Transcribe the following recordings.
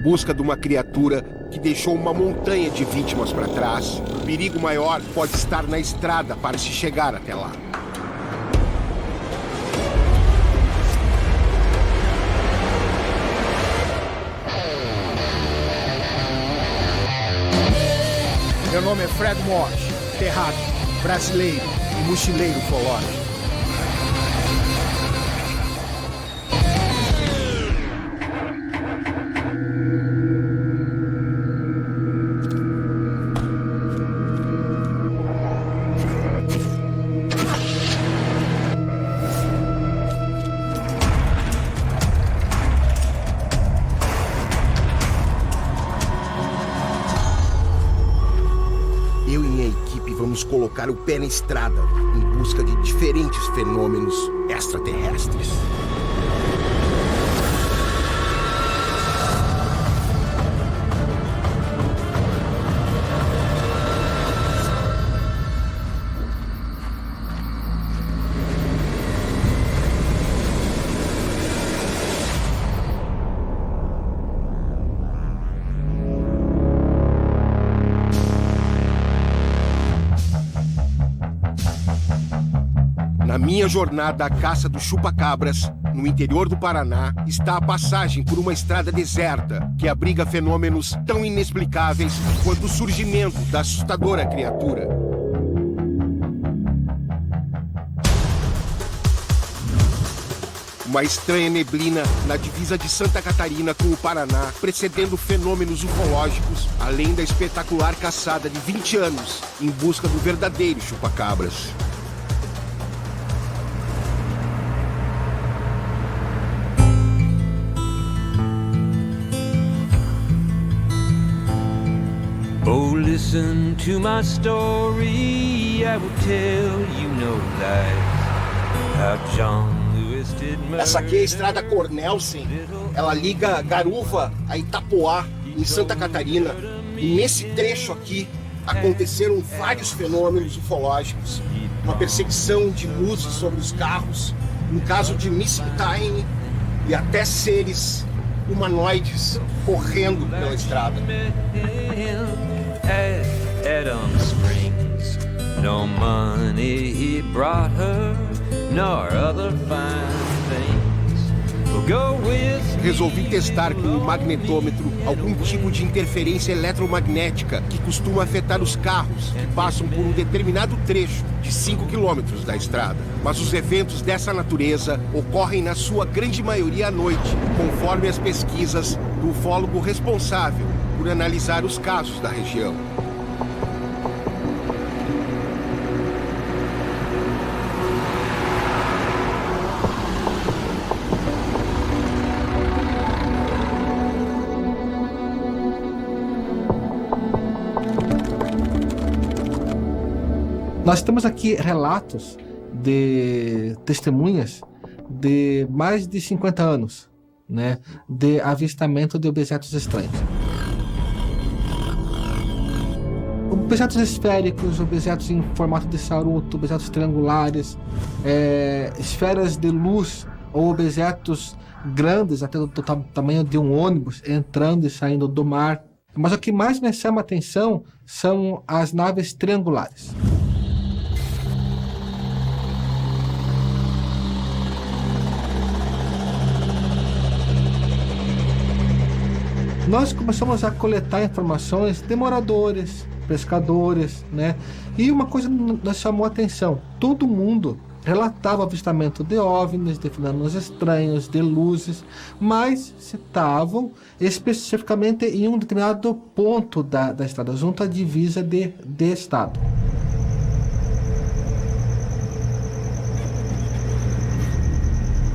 busca de uma criatura que deixou uma montanha de vítimas para trás. O perigo maior pode estar na estrada para se chegar até lá. Meu nome é Fred Morsch, terráqueo, brasileiro e mochileiro ufológico. Eu e minha equipe vamos colocar o pé na estrada em busca de diferentes fenômenos extraterrestres. Na minha jornada à caça do chupa-cabras, no interior do Paraná, está a passagem por uma estrada deserta que abriga fenômenos tão inexplicáveis quanto o surgimento da assustadora criatura. Uma estranha neblina na divisa de Santa Catarina com o Paraná, precedendo fenômenos ufológicos, além da espetacular caçada de 20 anos em busca do verdadeiro chupa-cabras. Oh, listen to my story, I will tell you no lies. How John Lewis did murder. Essa aqui é a Estrada Cornelsen. Ela liga Garuva a Itapoá, em Santa Catarina. E nesse trecho aqui aconteceram vários fenômenos ufológicos. Uma perseguição de luzes sobre os carros, no caso de Missing Time, e até seres humanoides correndo pela estrada. At Adam Springs, no money he brought her, nor other fine things. We'll go with Resolvi testar com o magnetômetro algum tipo de interferência eletromagnética que costuma afetar os carros que passam por um determinado trecho de 5 quilômetros da estrada. Mas os eventos dessa natureza ocorrem na sua grande maioria à noite, conforme as pesquisas do ufólogo responsável por analisar os casos da região. Nós temos aqui relatos de testemunhas de mais de 50 anos, né, de avistamento de objetos estranhos. Objetos esféricos, objetos em formato de charuto, objetos triangulares, esferas de luz ou objetos grandes, até do tamanho de um ônibus, entrando e saindo do mar. Mas o que mais me chama a atenção são as naves triangulares. Nós começamos a coletar informações de moradores, pescadores, né? E uma coisa nos chamou a atenção. Todo mundo relatava avistamento de OVNIs, de fenômenos estranhos, de luzes, mas citavam especificamente em um determinado ponto da estrada, junto à divisa de estado.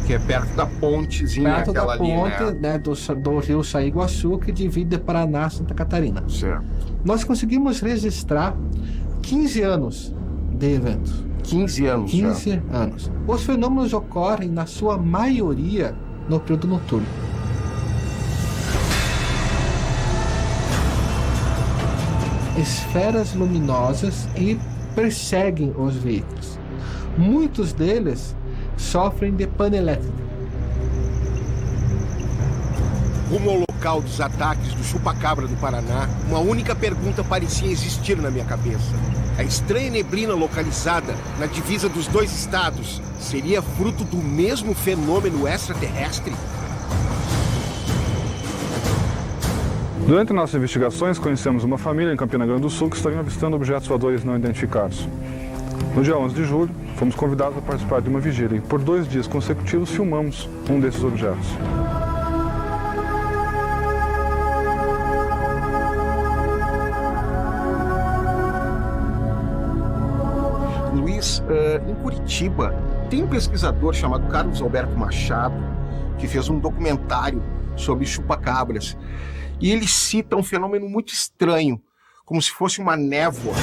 Que é perto da pontezinha, perto aquela da ponte, ali, né, do rio Saiguaçu, que divide Paraná e Santa Catarina. Certo. Nós conseguimos registrar 15 anos de evento. 15 anos 15 já. anos. Os fenômenos ocorrem, na sua maioria, no período noturno. Esferas luminosas e perseguem os veículos. Muitos deles sofrem de pane elétrica. Rumo ao local dos ataques do chupacabra do Paraná, uma única pergunta parecia existir na minha cabeça. A estranha neblina localizada na divisa dos dois estados seria fruto do mesmo fenômeno extraterrestre? Durante nossas investigações, conhecemos uma família em Campina Grande do Sul que estaria avistando objetos voadores não identificados. No dia 11 de julho, fomos convidados a participar de uma vigília e por 2 dias consecutivos filmamos um desses objetos. Luiz, em Curitiba, tem um pesquisador chamado Carlos Alberto Machado que fez um documentário sobre chupacabras e ele cita um fenômeno muito estranho, como se fosse uma névoa.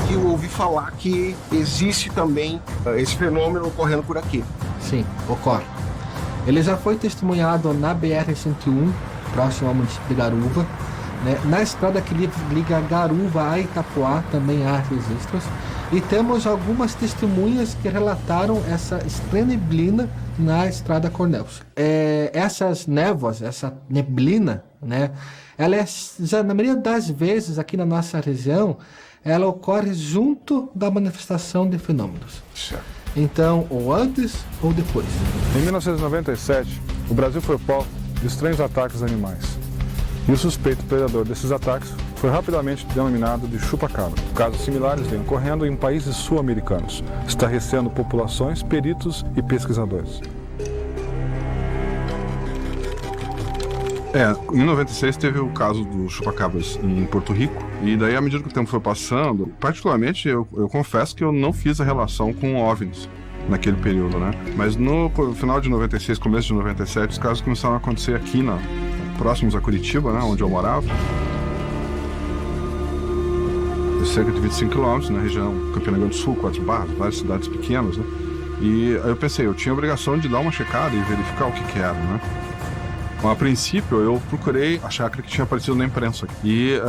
E eu ouvi falar que existe também esse fenômeno ocorrendo por aqui. Sim, ocorre. Ele já foi testemunhado na BR-101, próximo ao município de Garuva, né? Na estrada que liga Garuva a Itapoá também há registros. E temos algumas testemunhas que relataram essa estranha neblina na estrada Cornélio. Essas névoas, essa neblina, né? Ela já, na maioria das vezes aqui na nossa região, ela ocorre junto da manifestação de fenômenos. Certo. Então, ou antes ou depois. Em 1997, o Brasil foi palco de estranhos ataques a animais. E o suspeito predador desses ataques foi rapidamente denominado de chupacabra. Casos similares vêm ocorrendo em países sul-americanos, estarrecendo populações, peritos e pesquisadores. Em 96 teve o caso dos chupacabras em Porto Rico, e daí à medida que o tempo foi passando, particularmente eu confesso que eu não fiz a relação com OVNIs naquele período, né? Mas no final de 96, começo de 97, os casos começaram a acontecer aqui, próximos a Curitiba, né, onde eu morava. Cerca de 25 quilômetros na região Campina Grande do Sul, Quatro Barras, várias cidades pequenas, né? E aí eu pensei, eu tinha a obrigação de dar uma checada e verificar o que era, né? Bom, a princípio eu procurei a chácara que tinha aparecido na imprensa e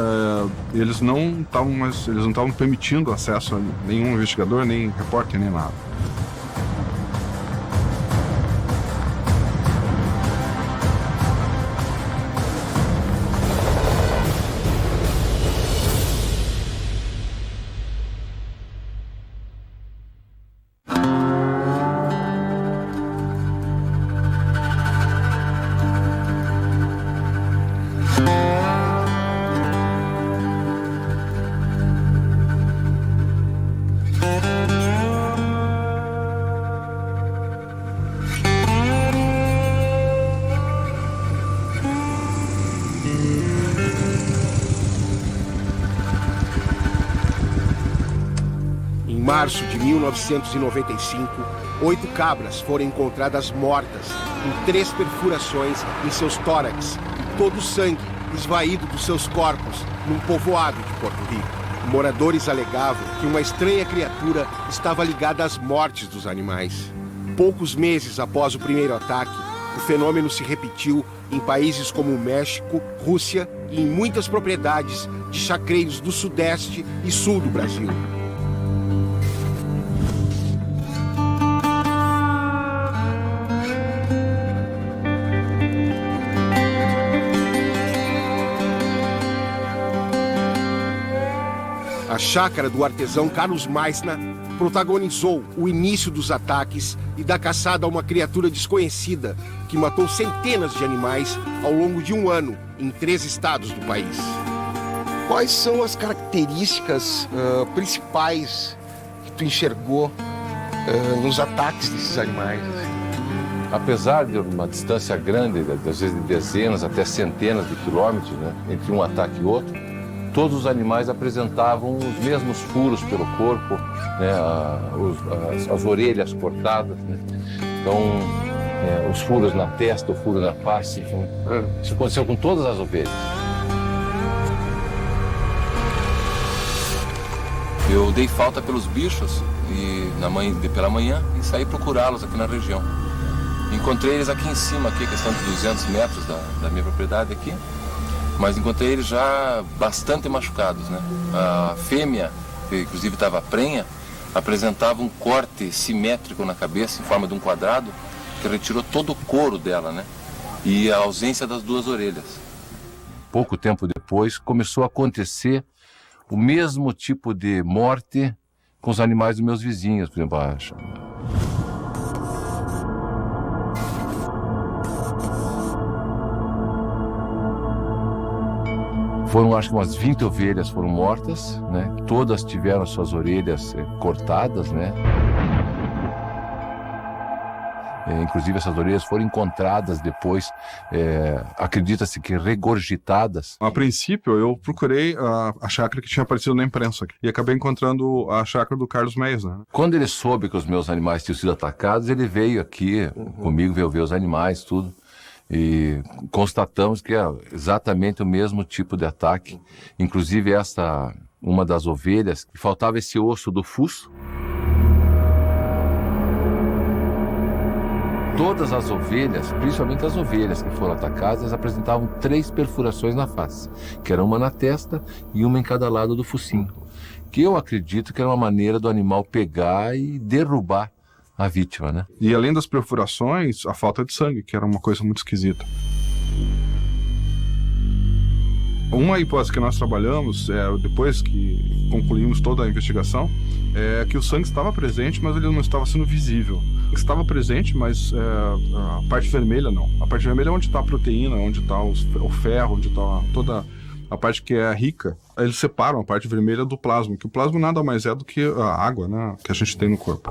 eles não estavam permitindo acesso a nenhum investigador, nem repórter, nem nada. Em março de 1995, 8 cabras foram encontradas mortas com 3 perfurações em seus tórax e todo o sangue esvaído dos seus corpos num povoado de Porto Rico. Moradores alegavam que uma estranha criatura estava ligada às mortes dos animais. Poucos meses após o primeiro ataque, o fenômeno se repetiu em países como o México, Rússia e em muitas propriedades de chacreiros do sudeste e sul do Brasil. A chácara do artesão Carlos Maisna protagonizou o início dos ataques e da caçada a uma criatura desconhecida que matou centenas de animais ao longo de um ano em 3 estados do país. Quais são as características principais que tu enxergou nos ataques desses animais? Apesar de uma distância grande, às vezes de dezenas até centenas de quilômetros, né, entre um ataque e outro, todos os animais apresentavam os mesmos furos pelo corpo, né, as orelhas cortadas, né? Então, os furos na testa, o furo na face. Então, isso aconteceu com todas as ovelhas. Eu dei falta pelos bichos pela manhã e saí procurá-los aqui na região. Encontrei eles aqui em cima, aqui, questão de 200 metros da minha propriedade aqui. Mas encontrei eles já bastante machucados, né? A fêmea, que inclusive estava prenha, apresentava um corte simétrico na cabeça, em forma de um quadrado, que retirou todo o couro dela, né? e a ausência das 2 orelhas. Pouco tempo depois, começou a acontecer o mesmo tipo de morte com os animais dos meus vizinhos, por exemplo. Foram, acho que umas 20 ovelhas foram mortas, né? Todas tiveram suas orelhas cortadas, né? Inclusive essas orelhas foram encontradas depois, acredita-se que regurgitadas. A princípio, eu procurei a chácara que tinha aparecido na imprensa e acabei encontrando a chácara do Carlos Meias, né? Quando ele soube que os meus animais tinham sido atacados, ele veio aqui comigo, veio ver os animais, tudo. E constatamos que é exatamente o mesmo tipo de ataque. Inclusive uma das ovelhas, que faltava esse osso do fuço. Todas as ovelhas, principalmente as ovelhas que foram atacadas, apresentavam 3 perfurações na face, que era uma na testa e uma em cada lado do focinho. Que eu acredito que era uma maneira do animal pegar e derrubar a vítima, né? E além das perfurações, a falta de sangue, que era uma coisa muito esquisita. Uma hipótese que nós trabalhamos, depois que concluímos toda a investigação, é que o sangue estava presente, mas ele não estava sendo visível. Estava presente, mas a parte vermelha não. A parte vermelha é onde está a proteína, onde está o ferro, onde está toda a parte que é rica. Eles separam a parte vermelha do plasma, que o plasma nada mais é do que a água, né, que a gente tem no corpo.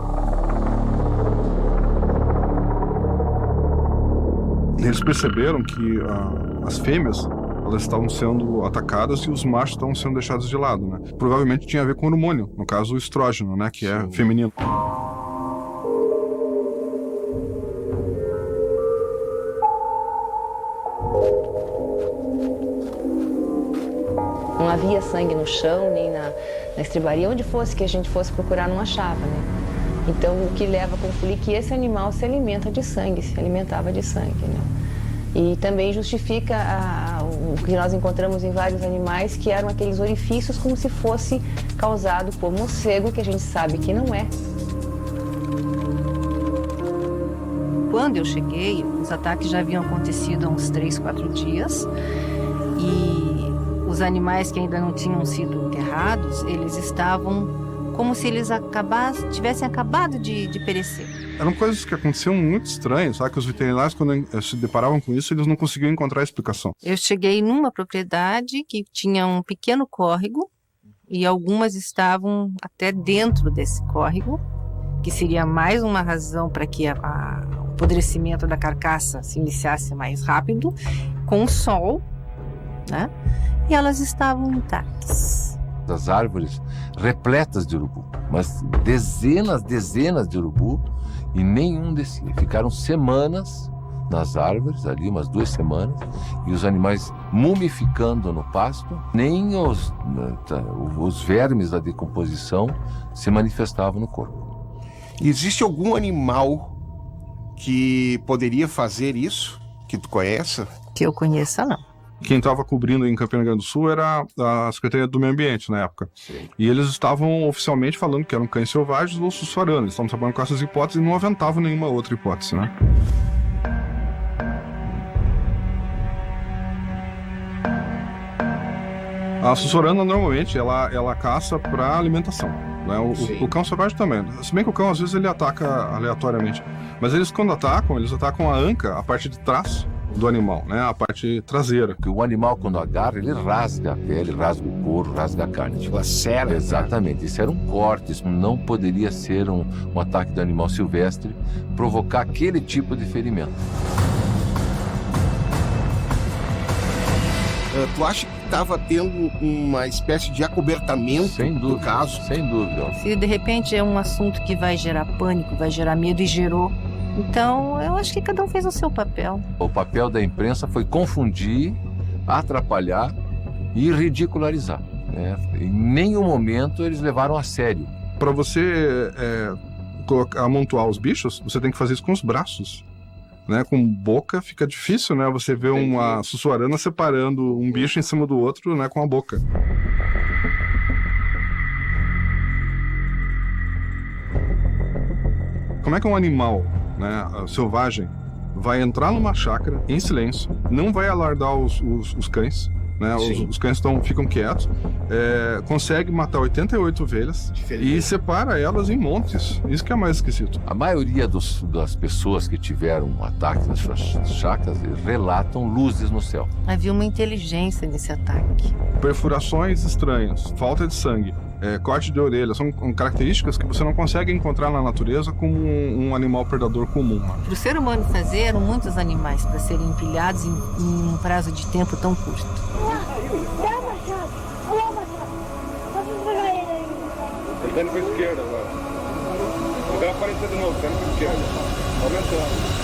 Eles perceberam que as fêmeas, elas estavam sendo atacadas e os machos estavam sendo deixados de lado, né? Provavelmente tinha a ver com o hormônio, no caso o estrógeno, né, que é feminino. Não havia sangue no chão, nem na estribaria, onde fosse que a gente fosse procurar não achava, né? Então, o que leva a concluir que esse animal se alimenta de sangue, se alimentava de sangue, né? E também justifica o que nós encontramos em vários animais, que eram aqueles orifícios como se fosse causado por morcego, que a gente sabe que não é. Quando eu cheguei, os ataques já haviam acontecido há uns 3, 4 dias e os animais que ainda não tinham sido enterrados, eles estavam como se eles tivessem acabado de perecer. Eram coisas que aconteciam muito estranhas, sabe? Que os veterinários, quando se deparavam com isso, eles não conseguiam encontrar explicação. Eu cheguei numa propriedade que tinha um pequeno córrego e algumas estavam até dentro desse córrego, que seria mais uma razão para que o apodrecimento da carcaça se iniciasse mais rápido, com o sol, né? E elas estavam intactas. As árvores repletas de urubu, mas dezenas de urubu, e nenhum descia. Ficaram semanas nas árvores, ali umas 2 semanas, e os animais mumificando no pasto, nem os vermes da decomposição se manifestavam no corpo. Existe algum animal que poderia fazer isso, que tu conheça? Que eu conheça, não. Quem estava cobrindo em Campina Grande do Sul era a Secretaria do Meio Ambiente na época. Sim. E eles estavam oficialmente falando que eram cães selvagens ou suçuaranas. Eles estavam trabalhando com essas hipóteses e não aventavam nenhuma outra hipótese, né? A suçuarana normalmente ela caça para alimentação, né? O cão selvagem também. Se bem que o cão às vezes ele ataca aleatoriamente, mas eles quando atacam, eles atacam a anca, a parte de trás do animal, né? A parte traseira. Porque o animal quando agarra, ele rasga a pele, rasga o couro, rasga a carne. Tipo, lacera. Exatamente. Isso era um corte, isso não poderia ser um ataque do animal silvestre, provocar aquele tipo de ferimento. Tu acha que estava tendo uma espécie de acobertamento do caso? Sem dúvida. Se de repente é um assunto que vai gerar pânico, vai gerar medo e gerou, então eu acho que cada um fez o seu papel. O papel da imprensa foi confundir, atrapalhar e ridicularizar, né? Em nenhum momento eles levaram a sério. Para você amontoar os bichos, você tem que fazer isso com os braços. Né, com boca fica difícil, né? Você vê uma suçuarana separando um bicho em cima do outro, né, com a boca. Como é que um animal, né, selvagem, vai entrar numa chácara em silêncio, não vai alardar os cães, né? Os cães ficam quietos, consegue matar 88 ovelhas e separa elas em montes. Isso que é mais esquisito. A maioria das pessoas que tiveram um ataque nas suas chácaras relatam luzes no céu. Havia uma inteligência nesse ataque. Perfurações estranhas, falta de sangue, corte de orelha, são características que você não consegue encontrar na natureza como um animal predador comum. Para o ser humano fazer, eram muitos animais para serem empilhados em um prazo de tempo tão curto. Dá uma chave. Olha uma chave. Vamos pegar ele aí. Ele tá indo pra esquerda agora. Ele vai aparecer de novo, tá indo pra esquerda. Aumentando.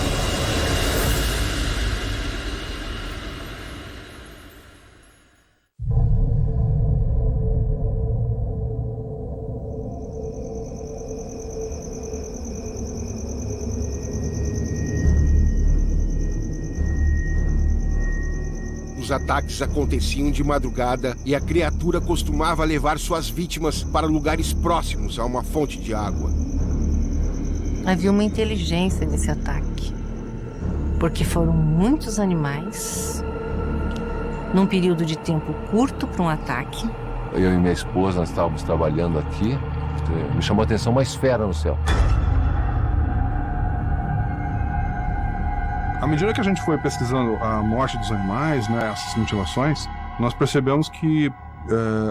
Os ataques aconteciam de madrugada e a criatura costumava levar suas vítimas para lugares próximos a uma fonte de água. Havia uma inteligência nesse ataque, porque foram muitos animais, num período de tempo curto para um ataque. Eu e minha esposa, nós estávamos trabalhando aqui, me chamou a atenção uma esfera no céu. À medida que a gente foi pesquisando a morte dos animais, né, essas mutilações, nós percebemos que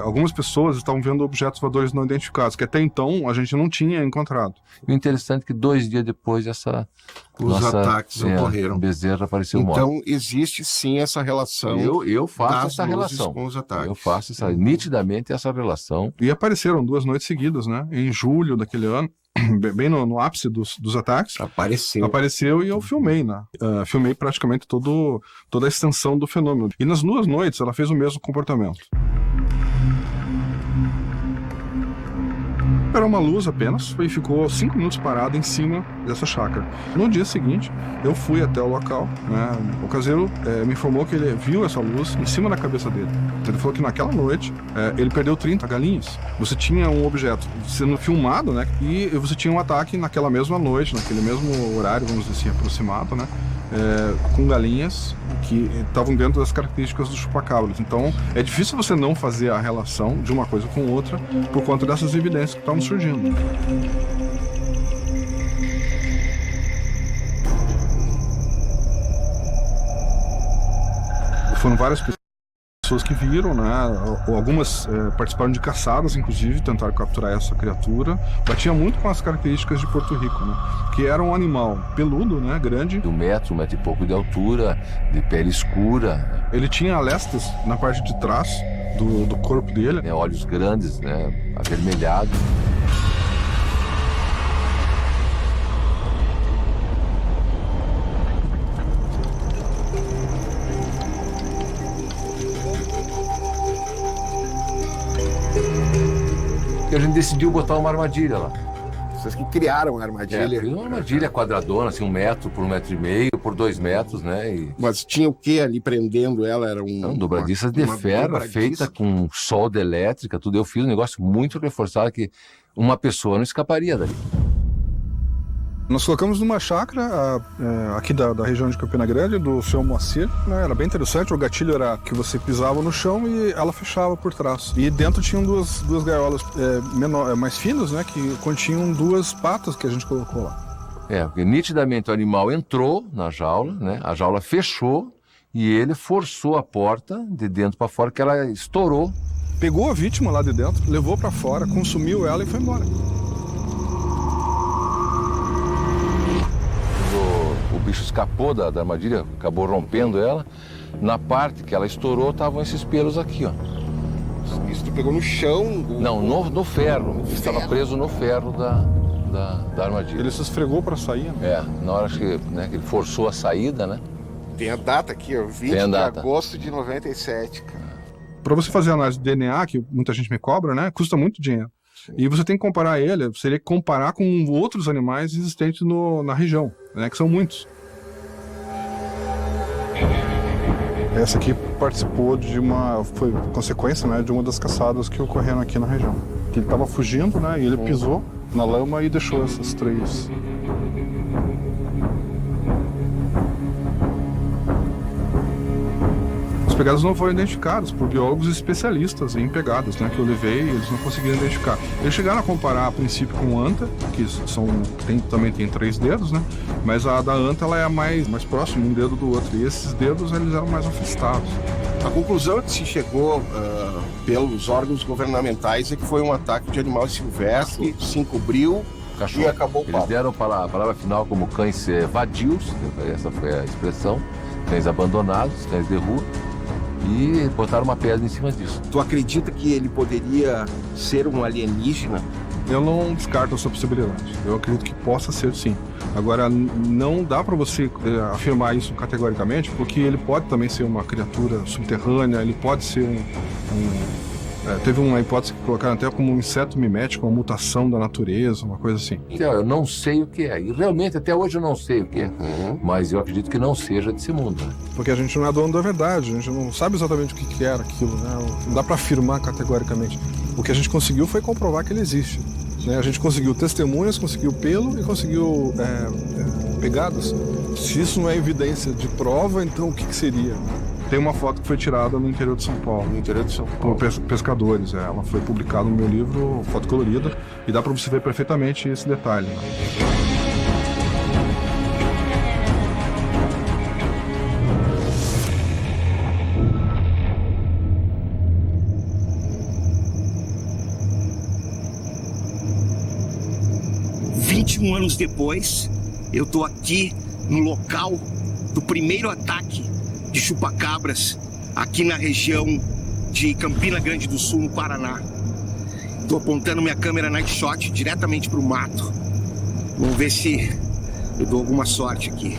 algumas pessoas estavam vendo objetos voadores não identificados, que até então a gente não tinha encontrado. E o interessante é que 2 dias depois os ataques ocorreram. Bezerra apareceu morto. Então existe sim essa relação. Eu faço essa relação com os ataques. Eu faço nitidamente essa relação. E apareceram 2 noites seguidas, né? Em julho daquele ano, bem no ápice dos ataques. Apareceu e eu filmei, né? Filmei praticamente toda a extensão do fenômeno. E nas 2 noites ela fez o mesmo comportamento. Era uma luz apenas e ficou 5 minutos parada em cima dessa chácara. No dia seguinte, eu fui até o local, né? O caseiro me informou que ele viu essa luz em cima da cabeça dele. Ele falou que naquela noite ele perdeu 30 galinhas. Você tinha um objeto sendo filmado, né? E você tinha um ataque naquela mesma noite, naquele mesmo horário, vamos dizer assim, aproximado, né? Com galinhas que estavam dentro das características dos chupacabras. Então, é difícil você não fazer a relação de uma coisa com outra por conta dessas evidências que estavam surgindo. Foram várias pessoas que viram, né? Algumas participaram de caçadas, inclusive, tentaram capturar essa criatura. Batia muito com as características de Porto Rico, né? Que era um animal peludo, né? Grande. De 1 metro e pouco de altura, de pele escura. Ele tinha arestas na parte de trás do corpo dele. Olhos grandes, né? Avermelhados. E a gente decidiu botar uma armadilha lá. Vocês que criaram a armadilha. Uma armadilha quadradona, assim, 1 metro por 1,5 metro, por 2 metros, né? Mas tinha o que ali prendendo ela? Era dobradiças de ferro, feita com solda elétrica, tudo. Eu fiz um negócio muito reforçado que uma pessoa não escaparia dali. Nós colocamos numa chácara aqui da região de Campina Grande, do seu Moacir, né? Era bem interessante, o gatilho era que você pisava no chão e ela fechava por trás. E dentro tinham duas gaiolas mais finas, né? Que continham 2 patas que a gente colocou lá. Porque nitidamente o animal entrou na jaula, né? A jaula fechou e ele forçou a porta de dentro para fora, que ela estourou. Pegou a vítima lá de dentro, levou para fora, consumiu ela e foi embora. O bicho escapou da armadilha, acabou rompendo ela. Na parte que ela estourou, estavam esses pelos aqui, ó. Isso tu pegou no chão? Não, no ferro. Estava preso no ferro da armadilha. Ele se esfregou para sair? Na hora que ele forçou a saída, né? Tem a data aqui, ó, 20 de agosto de 97, cara. Para você fazer a análise de DNA, que muita gente me cobra, né? Custa muito dinheiro. E você tem que comparar ele, seria comparar com outros animais existentes na região, né? Que são muitos. Essa aqui participou foi consequência, né, de uma das caçadas que ocorreram aqui na região. Ele estava fugindo, né, e ele pisou na lama e deixou essas 3. pegadas não foram identificadas por biólogos especialistas em pegadas, né, que eu levei e eles não conseguiram identificar. Eles chegaram a comparar a princípio com anta, que também tem 3 dedos, né, mas a da anta ela é mais próxima um dedo do outro, e esses dedos eles eram mais afastados. A conclusão que se chegou pelos órgãos governamentais é que foi um ataque de animal silvestre, se encobriu e acabou o papo. Eles deram a palavra final como cães vadios, essa foi a expressão, cães abandonados, cães de rua, e botaram uma pedra em cima disso. Tu acredita que ele poderia ser um alienígena? Eu não descarto essa possibilidade. Eu acredito que possa ser, sim. Agora, não dá para você afirmar isso categoricamente, porque ele pode também ser uma criatura subterrânea, ele pode ser teve uma hipótese que colocaram até como um inseto mimético, uma mutação da natureza, uma coisa assim. Então, eu não sei o que é. E realmente, até hoje eu não sei o que é. Mas eu acredito que não seja desse mundo. Né? Porque a gente não é dono da verdade, a gente não sabe exatamente o que era aquilo, né? Não dá para afirmar categoricamente. O que a gente conseguiu foi comprovar que ele existe. Né? A gente conseguiu testemunhas, conseguiu pelo e conseguiu pegadas. Se isso não é evidência de prova, então o que seria? Tem uma foto que foi tirada no interior de São Paulo. No interior de São Paulo. Por pescadores. Ela foi publicada no meu livro, foto colorida, e dá para você ver perfeitamente esse detalhe. Né? Anos depois, eu tô aqui no local do primeiro ataque de chupacabras aqui na região de Campina Grande do Sul, no Paraná. Tô apontando minha câmera night shot diretamente pro mato. Vamos ver se eu dou alguma sorte aqui.